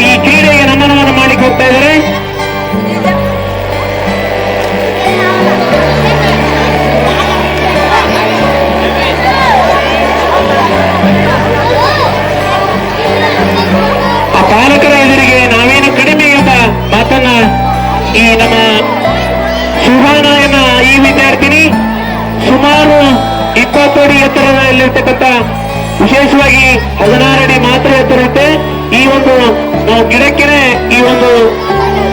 ಈ ಕ್ರೀಡೆಗೆ ನಮನವನ್ನು ಮಾಡಲಿಕ್ಕೆ ಹೋಗ್ತಾ ಇದ್ದಾರೆ. ಆ ಪಾಲಕರ ಎದುರಿಗೆ ನಾವೇನು ಕಡಿಮೆ ಎಂಬ ಮಾತನ್ನ ಈ ನಮ್ಮ ಶುಭಾನಯನ ಈ ವಿದ್ಯಾರ್ಥಿನಿ ಸುಮಾರು 20 ಅಡಿ ಎತ್ತರದಲ್ಲಿರ್ತಕ್ಕಂಥ, ವಿಶೇಷವಾಗಿ 16 ಅಡಿ ಮಾತ್ರ ಎತ್ತರ ಇರುತ್ತೆ. ಈ ಒಂದು ನಾವು ಗಿಡಕ್ಕೆ ಈ ಒಂದು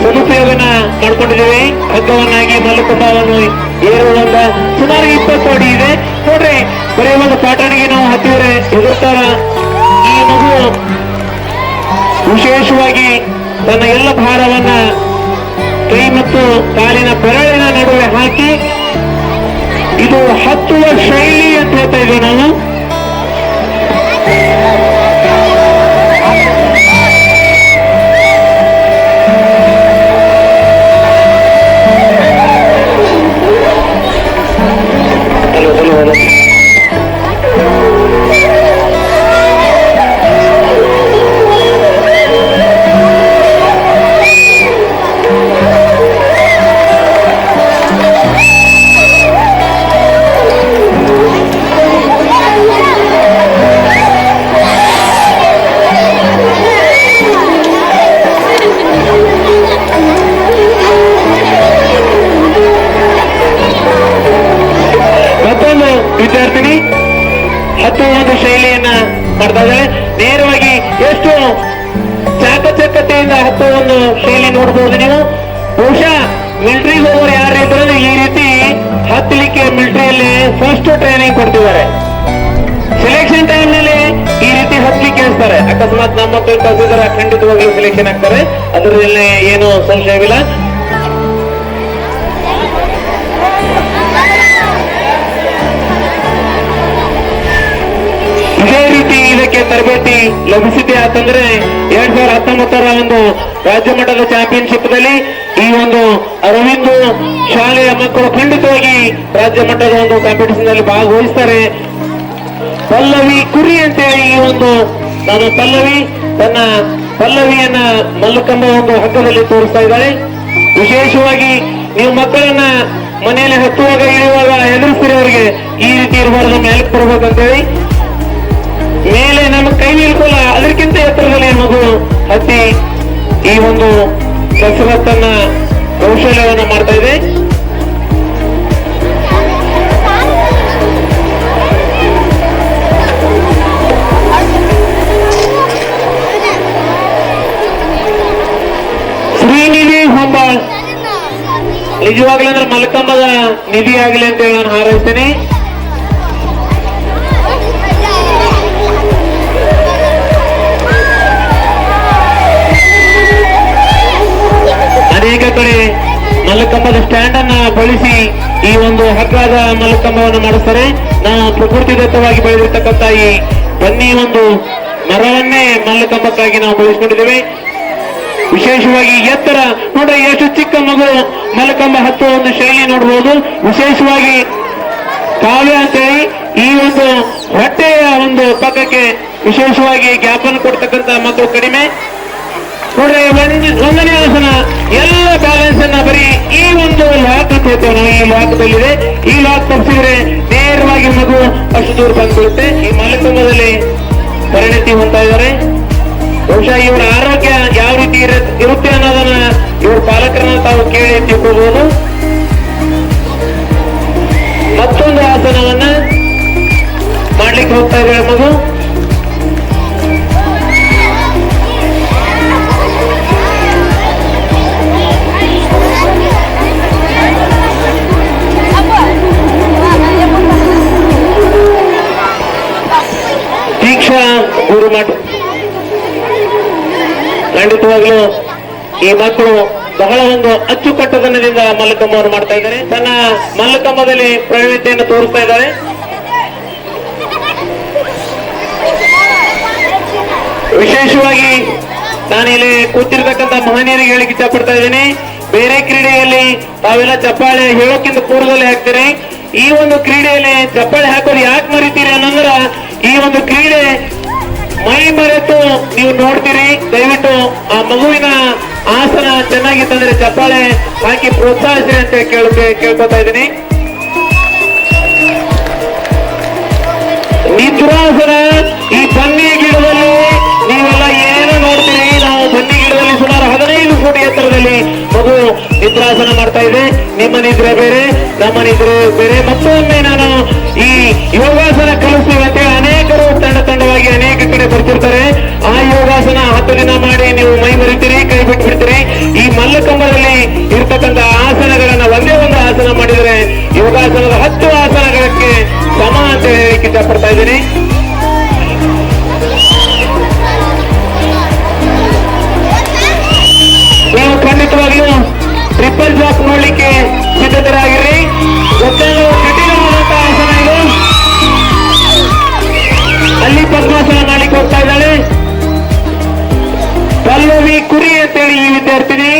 ಸದುಪಯೋಗನ ಮಾಡ್ಕೊಂಡಿದ್ದೇವೆ. ಹಗ್ಗವನ್ನಾಗಿ ಮಲ್ಲಕುಂಭವನ್ನು ಏರುವುದರಿಂದ ಸುಮಾರು 20 ಅಡಿ ಇದೆ ನೋಡ್ರಿ. ಬರೀ ಒಂದು ಪಾಠಣಿಗೆ ನಾವು ಹತ್ತಿದ್ರೆ ಎದುರ್ತಾರ. ಈ ಮಗು ವಿಶೇಷವಾಗಿ ತನ್ನ ಎಲ್ಲ ಭಾರವನ್ನ ಕೈ ಮತ್ತು ಕಾಲಿನ ಬೆರಳಿನ ನಡುವೆ ಹಾಕಿ ಇದು ಹತ್ತುವ ಶೈಲಿ ಅಂತ ಹೇಳ್ತಾ ಇದ್ದೇವೆ ನಾವು. ವಿದ್ಯಾರ್ಥಿನಿ ಹತ್ತುವ ಶೈಲಿಯನ್ನ ಮಾಡ್ತಾ ಇದ್ದಾರೆ. ನೇರವಾಗಿ ಎಷ್ಟು ಚಾಕಚಕ್ಯತೆಯಿಂದ ಹತ್ತುವ ಒಂದು ಶೈಲಿ ನೋಡಬಹುದು ನೀವು. ಬಹುಶಃ ಮಿಲಿಟರಿಗೆ ಹೋಗೋರು ಯಾರಿದ್ರೆ ಈ ರೀತಿ ಹತ್ತಲಿಕ್ಕೆ ಮಿಲಿಟರಿಯಲ್ಲಿ ಫಸ್ಟ್ ಟ್ರೈನಿಂಗ್ ಕೊಡ್ತಿದ್ದಾರೆ. ಸೆಲೆಕ್ಷನ್ ಟೈಮ್ ನಲ್ಲಿ ಈ ರೀತಿ ಹತ್ತಲಿಕ್ಕೆ ಹೇಳ್ತಾರೆ. ಅಕಸ್ಮಾತ್ ನಮ್ಮ ಮಕ್ಕಳು ಕಲಿಸಿದ್ರೆ ಖಂಡಿತವಾಗ್ಲೂ ಸೆಲೆಕ್ಷನ್ ಆಗ್ತಾರೆ, ಅದರಲ್ಲಿ ಏನು ಸಂಶಯವಿಲ್ಲ. ಇದೇ ರೀತಿ ಇದಕ್ಕೆ ತರಬೇತಿ ಲಭಿಸಿದೆ ಅಂತಂದ್ರೆ 2019ರ ಒಂದು ರಾಜ್ಯ ಮಟ್ಟದ ಚಾಂಪಿಯನ್ಶಿಪ್ ದಲ್ಲಿ ಈ ಒಂದು ಅರವಿಂದ್ ಶಾಲೆಯ ಮಕ್ಕಳು ಖಂಡಿತವಾಗಿ ರಾಜ್ಯ ಮಟ್ಟದ ಒಂದು ಕಾಂಪಿಟೇಷನ್ ನಲ್ಲಿ ಭಾಗವಹಿಸ್ತಾರೆ. ಪಲ್ಲವಿ ಕುರಿ ಅಂತೇಳಿ ಈ ಒಂದು ನಾನು ತನ್ನ ಪಲ್ಲವಿಯನ್ನ ಮಲ್ಲಕಂಬ ಒಂದು ಹಗ್ಗದಲ್ಲಿ ತೋರಿಸ್ತಾ ಇದ್ದಾಳೆ. ವಿಶೇಷವಾಗಿ ನೀವು ಮಕ್ಕಳನ್ನ ಮನೆಯಲ್ಲಿ ಹತ್ತುವಾಗ ಇಳುವಾಗ ಎದುರಿಸ್ತೀರಿ, ಅವರಿಗೆ ಈ ರೀತಿ ಇರಬಾರ್ದು, ಮೇಲೆ ಬರ್ಬೇಕಂತೇಳಿ ಮೇಲೆ ನಮ್ಮ ಕೈ ನಿಲ್ಕೋಲ್ಲ, ಅದಕ್ಕಿಂತ ಎತ್ತರದಲ್ಲಿ ಮಗು ಹತ್ತಿ ಈ ಒಂದು ಕಸರತ್ತನ್ನ ಕೌಶಲ್ಯವನ್ನ ಮಾಡ್ತಾ ಇದೆ. ಶ್ರೀನಿಧಿ ಹೊಂಬಾಳ್ ನಿಜವಾಗ್ಲೂ ಅಂದ್ರೆ ಮಲ್ಕಂಬದ ನಿಧಿ ಆಗಲಿ ಅಂತ ಹೇಳಿ ನಾನು ಹಾರೈಸ್ತೇನೆ. ಅನೇಕ ಕಡೆ ಮಲ್ಲಕಂಬದ ಸ್ಟ್ಯಾಂಡ್ ಅನ್ನ ಬಳಸಿ ಈ ಒಂದು ಹಗ್ಗದ ಮಲ್ಲಕಂಬವನ್ನು ಮಾಡಿಸ್ತಾರೆ. ನಾವು ಪ್ರಕೃತಿದತ್ತವಾಗಿ ಬೆಳೆದಿರ್ತಕ್ಕಂಥ ಈ ಬನ್ನಿ ಒಂದು ಮರವನ್ನೇ ಮಲ್ಲಕಂಬಕ್ಕಾಗಿ ನಾವು ಬಳಸಿಕೊಂಡಿದ್ದೇವೆ. ವಿಶೇಷವಾಗಿ ಎತ್ತರ ನೋಡ್ರಿ, ಎಷ್ಟು ಚಿಕ್ಕ ಮಗು ಮಲ್ಲಕಂಬ ಹತ್ತುವ ಒಂದು ಶೈಲಿ ನೋಡಬಹುದು. ವಿಶೇಷವಾಗಿ ಕಾವ್ಯ ಅಂತೇಳಿ ಈ ಒಂದು ಹೊಟ್ಟೆಯ ಒಂದು ಪಕ್ಕಕ್ಕೆ ವಿಶೇಷವಾಗಿ ಗ್ಯಾಪ್ ಅನ್ನು ಕೊಡ್ತಕ್ಕಂಥ ಮಕ್ಕಳು ಕಡಿಮೆ ನೋಡ್ರಿ. ಒಂದನೇ ಆಸನ ಎಲ್ಲ ಬ್ಯಾಲೆನ್ಸ್ ಅನ್ನ ಬರೀ ಈ ಒಂದು ಲಾಕ್ ಅಂತ ಹೇಳ್ತೇವೆ ನಾವು, ಈ ಲಾಕದಲ್ಲಿದೆ. ಈ ಲಾಕ್ ತಪ್ಪಿಸಿದ್ರೆ ನೇರವಾಗಿ ಮಗು ಅಷ್ಟು ದೂರ ಬಂದ್ಬಿಡುತ್ತೆ. ಈ ಮಲ್ಲಕಂಬದಲ್ಲಿ ಪರಿಣತಿ ಹೊಂದ್ತಾ ಇದ್ದಾರೆ. ಬಹುಶಃ ಇವರ ಆರೋಗ್ಯ ಯಾವ ರೀತಿ ಇರುತ್ತೆ ಅನ್ನೋದನ್ನ ಇವ್ರ ಪಾಲಕರನ್ನ ತಾವು ಕೇಳಿ ತಿಳ್ಕೋಬಹುದು. ಮತ್ತೊಂದು ಆಸನವನ್ನ ಮಾಡ್ಲಿಕ್ಕೆ ಹೋಗ್ತಾ ಇದ್ದಾರೆ ಮಗು. ದೀಕ್ಷಾ ಗುರುಮಠ ಖಂಡಿತವಾಗ್ಲೂ ಈ ಮಕ್ಕಳು ಬಹಳ ಒಂದು ಅಚ್ಚುಕಟ್ಟುತನದಿಂದ ಮಲ್ಲಕಂಬವನ್ನು ಮಾಡ್ತಾ ಇದ್ದಾರೆ. ತನ್ನ ಮಲ್ಲಕಂಬದಲ್ಲಿ ಪ್ರವೀಣತೆಯನ್ನು ತೋರಿಸ್ತಾ ಇದ್ದಾರೆ. ವಿಶೇಷವಾಗಿ ನಾನಿಲ್ಲಿ ಕೂತಿರ್ತಕ್ಕಂಥ ಮಹನೀಯರಿಗೆ ಹೇಳಿಕೆ ಇಷ್ಟಪಡ್ತಾ ಇದ್ದೀನಿ. ಬೇರೆ ಕ್ರೀಡೆಯಲ್ಲಿ ತಾವೆಲ್ಲ ಚಪ್ಪಾಳೆ ಹೇಳೋಕ್ಕಿಂತ ಪೂರ್ವದಲ್ಲಿ ಹಾಕ್ತೀರಿ. ಈ ಒಂದು ಕ್ರೀಡೆಯಲ್ಲಿ ಚಪ್ಪಾಳೆ ಹಾಕೋದು ಯಾಕೆ ಮರಿತೀರಿ ಅನ್ನಂದ್ರ ಈ ಒಂದು ಕ್ರೀಡೆ ಮೈ ಮರೆತು ನೀವು ನೋಡ್ತೀರಿ. ದಯವಿಟ್ಟು ಆ ಮಗುವಿನ ಆಸನ ಚೆನ್ನಾಗಿತ್ತಂದ್ರೆ ಚಪ್ಪಾಳೆ ಹಾಕಿ ಪ್ರೋತ್ಸಾಹಿಸಿ ಅಂತ ಕೇಳ್ಕೊತಾ ಇದ್ದೀನಿ. ನಿದ್ರಾಸನ ಈ ಬನ್ನಿ ಗಿಡದಲ್ಲಿ ನೀವೆಲ್ಲ ಏನು ನೋಡ್ತೀರಿ, ನಾವು ಬನ್ನಿ ಗಿಡದಲ್ಲಿ ಸುಮಾರು 15 ಫೂಟ್ ಎತ್ತರದಲ್ಲಿ ಮಗು ನಿದ್ರಾಸನ ಮಾಡ್ತಾ ಇದೆ. ನಿಮ್ಮ ನಿದ್ರೆ ಬೇರೆ, ನಮ್ಮ ನಿದ್ರೆ ಬೇರೆ. ಮತ್ತೊಮ್ಮೆ ನಾನು ಈ ಯೋಗಾಸನ ಕಲಿಸ್ತೀವಿ ಅಂತೇಳಿ ಅನೇಕರು ತಂಡವಾಗಿ ಅನೇಕ ಕಡೆ ಬರ್ತಿರ್ತಾರೆ. ಆ ಯೋಗಾಸನ 10 ದಿನ ಮಾಡಿ ನೀವು ಮೈ ಮರಿತೀರಿ, ಕೈ ಬಿಟ್ಬಿಡ್ತೀರಿ. ಈ ಮಲ್ಲಕಂಬದಲ್ಲಿ ಇರ್ತಕ್ಕಂಥ ಆಸನಗಳನ್ನ ಒಂದೇ ಒಂದು ಆಸನ ಮಾಡಿದರೆ ಯೋಗಾಸನದ 10 ಆಸನಗಳಕ್ಕೆ ಸಮ ಅಂತ ಹೇಳಲಿಕ್ಕೆ ಇಷ್ಟಪಡ್ತಾ ಇದ್ದೀನಿ. ನೀವು ಖಂಡಿತವಾಗಿಯೂ ಟ್ರಿಪಲ್ ಜಾಕ್ ನೋಡ್ಲಿಕ್ಕೆ ಸಿದ್ಧರಾಗಿರ್ರಿ. ಒತ್ತನ್ನು ಕಠಿಣವಾದಂತಹ ಆಸನ ಇದು. ಅಲ್ಲಿ ಪದ್ಮಾಸನ ಮಾಡ್ಲಿಕ್ಕೆ ಹೋಗ್ತಾ ಇದ್ದಾಳೆ ಪಲ್ಲವಿ ಕುರಿ ಅಂತೇಳಿ ಈ ವಿದ್ಯಾರ್ಥಿನಿ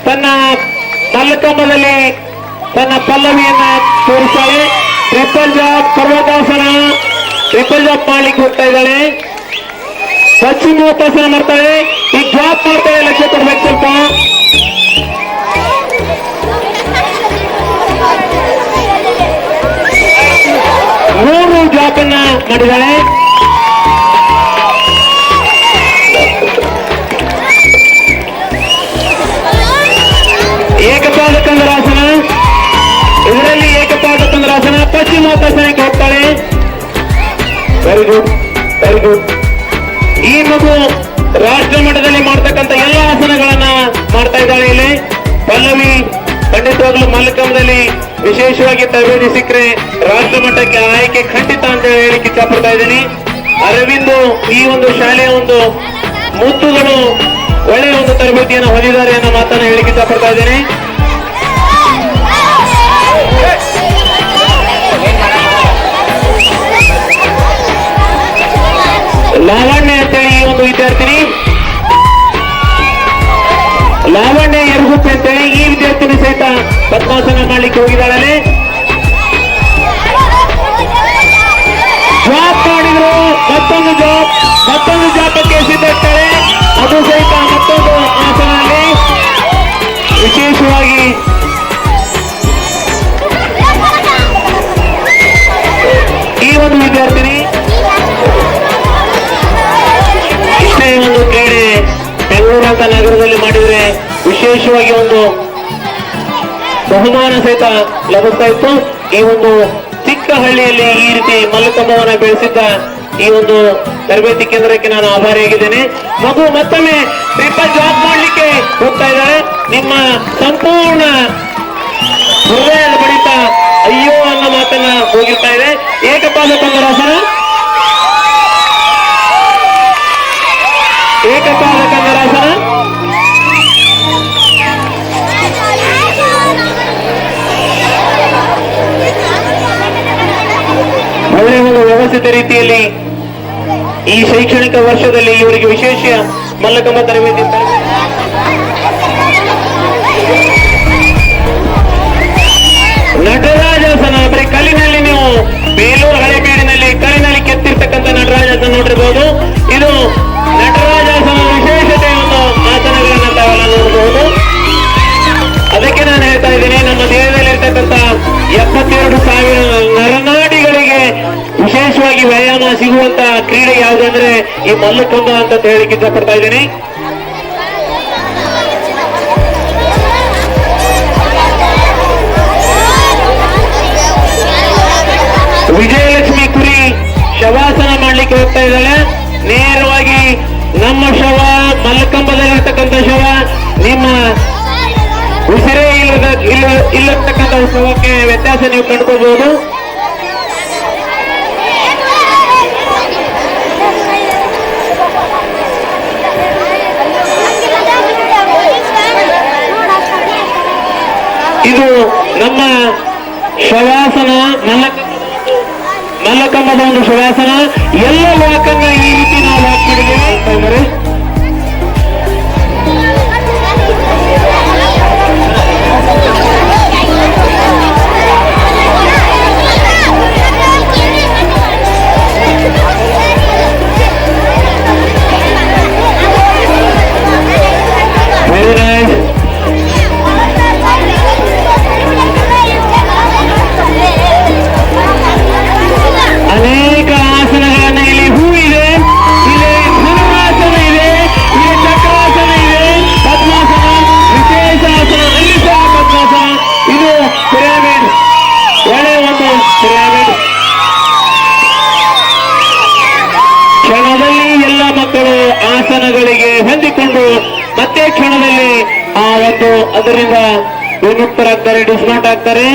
ತನ್ನ ಮಲ್ಲಕಂಬದಲ್ಲಿ ತನ್ನ ಪಲ್ಲವಿಯನ್ನ ತೋರಿಸ್ತಾಳೆ. ಟ್ರಿಪಲ್ ಜಾಕ್ ಪರ್ವತಾಸನ ಟ್ರಿಪಲ್ ಜಾಪ್ ಮಾಡ್ಲಿಕ್ಕೆ ಹೋಗ್ತಾ ಇದ್ದಾಳೆ. ಪಶ್ಚಿಮೋತ್ತಾಸನ ಮಾಡ್ತಾಳೆ. ಈ ಜಾಪ್ ಮಾಡ್ತಾಳೆ, ಲಕ್ಷ್ಯ ಕೊಡ್ಬೇಕು ಸ್ವಲ್ಪ. 3 ಜಾಪನ್ನ ಮಾಡಿದ್ದಾಳೆ. ಏಕಪಾದ ಕಂದರಾಸನ, ಇದರಲ್ಲಿ ಏಕಪಾದ ಕಂದರಾಸನ ಪಶ್ಚಿಮೋತ್ತಾಸನಕ್ಕೆ ಹೋಗ್ತಾಳೆ. Very good, very good. ಈ ಮಗು ರಾಷ್ಟ್ರ ಮಟ್ಟದಲ್ಲಿ ಮಾಡ್ತಕ್ಕಂಥ ಎಲ್ಲ ಆಸನಗಳನ್ನ ಮಾಡ್ತಾ ಇದ್ದಾಳೆ. ಇಲ್ಲಿ ಪಲ್ಲವಿ ಖಂಡಿತವಾಗ್ಲೂ ಮಲ್ಲಕಂಬದಲ್ಲಿ ವಿಶೇಷವಾಗಿ ತರಬೇತಿ ಸಿಕ್ಕರೆ ರಾಷ್ಟ್ರ ಮಟ್ಟಕ್ಕೆ ಆಯ್ಕೆ ಖಂಡಿತ ಅಂತ ಹೇಳಿಕ್ಕೆ ಇಷ್ಟಪಡ್ತಾ ಇದ್ದೀನಿ. ಅರವಿಂದ್ ಈ ಒಂದು ಶಾಲೆಯ ಒಂದು ಮುತ್ತುಗಳು ಒಳ್ಳೆಯ ಒಂದು ತರಬೇತಿಯನ್ನು ಹೊಂದಿದ್ದಾರೆ ಅನ್ನೋ ಮಾತನ್ನು ಹೇಳಿಕ್ಕೆ ಇಷ್ಟಪಡ್ತಾ ಇದ್ದೀನಿ. ಲಾವಣ್ಯ ಅಂತೇಳಿ ಈ ಒಂದು ವಿದ್ಯಾರ್ಥಿನಿ, ಲಾವಣ್ಯ ಯರಗುಪ್ಪೆ ಅಂತೇಳಿ ಈ ವಿದ್ಯಾರ್ಥಿನಿ ಸಹಿತ ಪದ್ಮಾಸನ ಮಾಡ್ಲಿಕ್ಕೆ ಹೋಗಿದ್ದಾಳೆ. ಜಾಬ್ ಮಾಡಿದ್ರು, ಮತ್ತೊಂದು ಜಾಪಕ್ಕೆ ಸಿದ್ಧಿಸ್ತಾಳೆ. ಅದು ಸಹಿತ ಮತ್ತೊಂದು ಆಸನಲ್ಲಿ ವಿಶೇಷವಾಗಿ ಈ ಒಂದು ವಿದ್ಯಾರ್ಥಿನಿ ಇಷ್ಟೇ ಒಂದು ಕ್ರೀಡೆ ಬೆಂಗಳೂರಂತ ನಗರದಲ್ಲಿ ಮಾಡಿದ್ರೆ ವಿಶೇಷವಾಗಿ ಒಂದು ಬಹುಮಾನ ಸಹಿತ ಲಭಿಸ್ತಾ ಇತ್ತು. ಈ ಒಂದು ಚಿಕ್ಕ ಹಳ್ಳಿಯಲ್ಲಿ ಈ ರೀತಿ ಮಲ್ಲಕಂಬವನ್ನು ಬೆಳೆಸಿದ್ದ ಈ ಒಂದು ತರಬೇತಿ ಕೇಂದ್ರಕ್ಕೆ ನಾನು ಆಭಾರಿಯಾಗಿದ್ದೇನೆ. ಮಗು ಮತ್ತೊಮ್ಮೆ ಟ್ರಿಪಲ್ ಜಾಬ್ ಮಾಡಲಿಕ್ಕೆ ಹೋಗ್ತಾ ಇದ್ದಾಳೆ. ನಿಮ್ಮ ಸಂಪೂರ್ಣ ಹೃದಯದ ಬಡಿತ ಅಯ್ಯೋ ಅನ್ನೋ ಮಾತನ್ನ ಹೋಗಿರ್ತಾ ಇದೆ. ಏಕಪಾದ ಕಂದರಾಸನ, ಏಕಪಾದ ಕಂದರಾಸನ. ಒಳ್ಳೆಯ ಒಂದು ವ್ಯವಸ್ಥಿತ ರೀತಿಯಲ್ಲಿ ಈ ಶೈಕ್ಷಣಿಕ ವರ್ಷದಲ್ಲಿ ಇವರಿಗೆ ವಿಶೇಷ ಮಲ್ಲಕಂಬ ತರಬೇತಿ. ನಟರಾಜಾಸನ ಬರೀ ಕಲ್ಲಿನಲ್ಲಿ ನೀವು ಬೇಲೂರು ಹಳೆಬೀಡಿನಲ್ಲಿ ಕಲ್ಲಿನಲ್ಲಿ ಕೆತ್ತಿರ್ತಕ್ಕಂಥ ನಟರಾಜಾಸನ ನೋಡಿರಬಹುದು. ಇದು ನಟರಾಜಾಸನ ವಿಶೇಷತೆ ಒಂದು ಆಸನಗಳನ್ನ ತಾವೆಲ್ಲ ನೋಡಬಹುದು. ಅದಕ್ಕೆ ನಾನು ಹೇಳ್ತಾ ಇದ್ದೀನಿ, ನಮ್ಮ ದೇಹದಲ್ಲಿರ್ತಕ್ಕಂಥ 72,000 ನರನಾಡಿಗಳಿಗೆ ವಿಶೇಷವಾಗಿ ವ್ಯಾಯಾಮ ಸಿಗುವಂತ ಕ್ರೀಡೆ ಯಾವುದಂದ್ರೆ ಈ ಮಲ್ಲಕಂಬ ಅಂತ ಹೇಳಿಕ್ಕೆ ಇಷ್ಟಪಡ್ತಾ ಇದ್ದೀನಿ. ವಿಜಯಲಕ್ಷ್ಮಿ ಕುರಿ ಶವಾಸನ ಮಾಡ್ಲಿಕ್ಕೆ ಹೋಗ್ತಾ ಇದ್ದಾಳೆ. ನೇರವಾಗಿ ನಮ್ಮ ಶವ, ಮಲ್ಲಕಂಬದಲ್ಲಿರ್ತಕ್ಕಂಥ ಶವ, ನಿಮ್ಮ ಉಸಿರೇ ಇಲ್ಲತಕ್ಕಂಥ ಶವಕ್ಕೆ ವ್ಯತ್ಯಾಸ ನೀವು ಕಂಡುಕೋಬಹುದು. ಇದು ನಮ್ಮ ಶವಾಸನ, ಮಲ್ಲಕಂಬದ ಒಂದು ಶವಾಸನ. ಎಲ್ಲ ವಾಕನ್ನ ಈ ರೀತಿ ನಾವು ವಾಕ್ ಮಾಡಿದ್ದೇವೆ ಅಂತಂದರೆ ಕೆಲವೇ ಕ್ಷಣದಲ್ಲಿ ಆ ಒಂದು ಅದರಿಂದ ವಿಮುಕ್ತರಾಗ್ತಾರೆ, ಡಿಸ್ಮಾರ್ಟ್ ಆಗ್ತಾರೆ.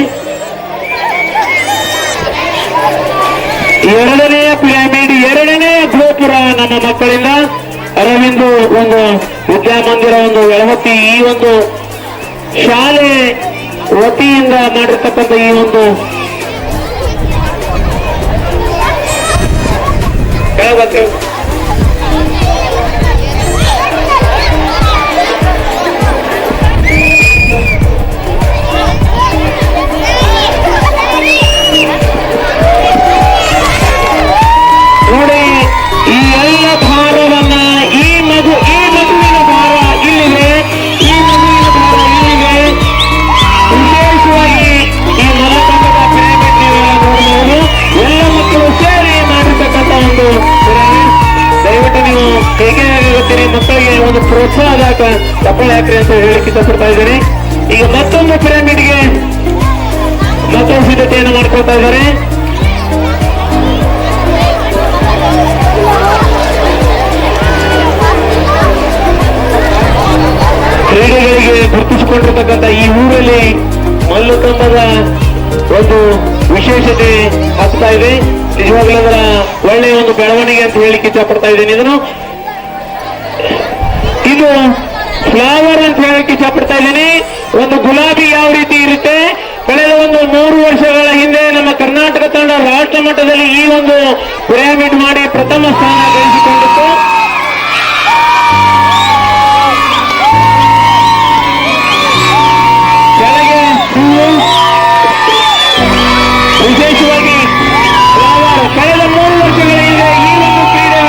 ಎರಡನೆಯ ಪಿರಾಮಿಡ್, ಎರಡನೇ ಗೋಪುರ ನಮ್ಮ ಮಕ್ಕಳಿಂದ ಅರವಿಂದ್ ಒಂದು ವಿದ್ಯಾಮಂದಿರ ಒಂದು ಎಳವತ್ತಿ ಈ ಒಂದು ಶಾಲೆ ವತಿಯಿಂದ ಮಾಡಿರ್ತಕ್ಕಂಥ ಈ ಒಂದು ನೋಡಿ, ಈ ಎಲ್ಲ ಭಾರವನ್ನ ಈ ಮಗುವಿನ ಭಾರ ಇಲ್ಲಿದೆ, ಈ ಮಗುವಿನ ಭಾರ ಇಲ್ಲಿದೆ. ವಿಶೇಷವಾಗಿ ಈ ಮಲಕಂಬದ ಪಿರಾಮಿಡ್ ನೀವೆಲ್ಲ ನೋಡಬಹುದು. ಎಲ್ಲ ಮಕ್ಕಳು ಸೇರಿ ಮಾಡಿರ್ತಕ್ಕಂಥ ಒಂದು ಪಿರಾಮಿಡ್. ದಯವಿಟ್ಟು ನೀವು ಹೇಗೆ ಆಗುತ್ತೀರಿ ಮಕ್ಕಳಿಗೆ ಒಂದು ಪ್ರೋತ್ಸಾಹದಾಯಕ ಚಪ್ಪಳೆ ಹಾಕ್ರಿ ಅಂತ ಹೇಳಿಕ್ಕೆ ಇಷ್ಟಪಡ್ತಾ ಇದ್ದೀನಿ. ಈಗ ಮತ್ತೊಂದು ಪಿರಾಮಿಡ್ಗೆ ಮತ್ತೊಂದು ಸಿದ್ಧತೆಯನ್ನು ಮಾಡ್ಕೊಳ್ತಾ ಇದ್ದಾರೆ. ಕ್ರೀಡೆಗಳಿಗೆ ಗುರುತಿಸಿಕೊಂಡಿರ್ತಕ್ಕಂಥ ಈ ಊರಲ್ಲಿ ಮಲ್ಲಕಂಬದ ಒಂದು ವಿಶೇಷತೆ ಆಗ್ತಾ ಇದೆ. ನಿಜವಾಗ್ಲೂ ಅದರ ಒಳ್ಳೆಯ ಒಂದು ಬೆಳವಣಿಗೆ ಅಂತ ಹೇಳಿಕ್ಕೆ ಇಷ್ಟಪಡ್ತಾ ಇದ್ದೀನಿ. ಇದು ಫ್ಲವರ್ ಅಂತ ಹೇಳಕ್ಕೆ ಇಷ್ಟಪಡ್ತಾ ಇದ್ದೀನಿ. ಒಂದು ಗುಲಾಬಿ ಯಾವ ರೀತಿ ಇರುತ್ತೆ, ಕಳೆದ ಒಂದು 3 ವರ್ಷಗಳ ಹಿಂದೆ ನಮ್ಮ ಕರ್ನಾಟಕ ತಂಡ ರಾಷ್ಟ್ರ ಮಟ್ಟದಲ್ಲಿ ಈ ಒಂದು ಪಿರಾಮಿಡ್ ಮಾಡಿ ಪ್ರಥಮ ಸ್ಥಾನ ಗಳಿಸಿಕೊಂಡಿತ್ತು. ಕೆಳಗೆ ಹೂವು, ವಿಶೇಷವಾಗಿ ಫ್ಲವರ್. ಕಳೆದ 3 ವರ್ಷಗಳ ಹಿಂದೆ ಈ ಒಂದು ಕ್ರೀಡೆ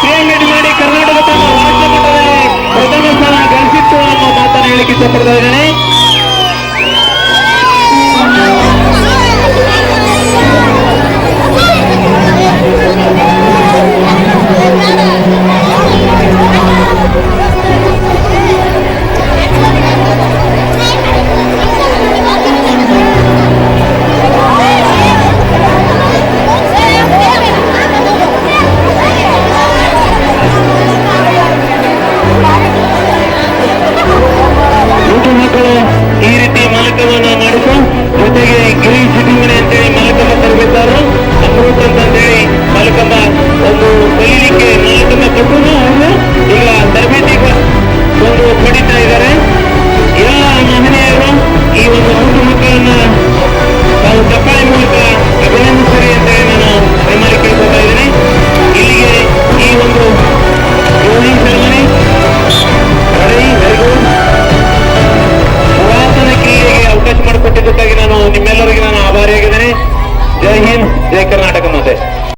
ಪಿರಾಮಿಡ್ ಮಾಡಿ ಕರ್ನಾಟಕ ತಂಡ ರಾಷ್ಟ್ರ ಮಟ್ಟದಲ್ಲಿ ಪ್ರಥಮ ಸ್ಥಾನ ಗಳಿಸಿತ್ತು ಅನ್ನೋ ಮಾತನ್ನು ಹೇಳಿಕ್ಕೆ ಇಷ್ಟಪಡ್ತಾ ಇದ್ದೇನೆ.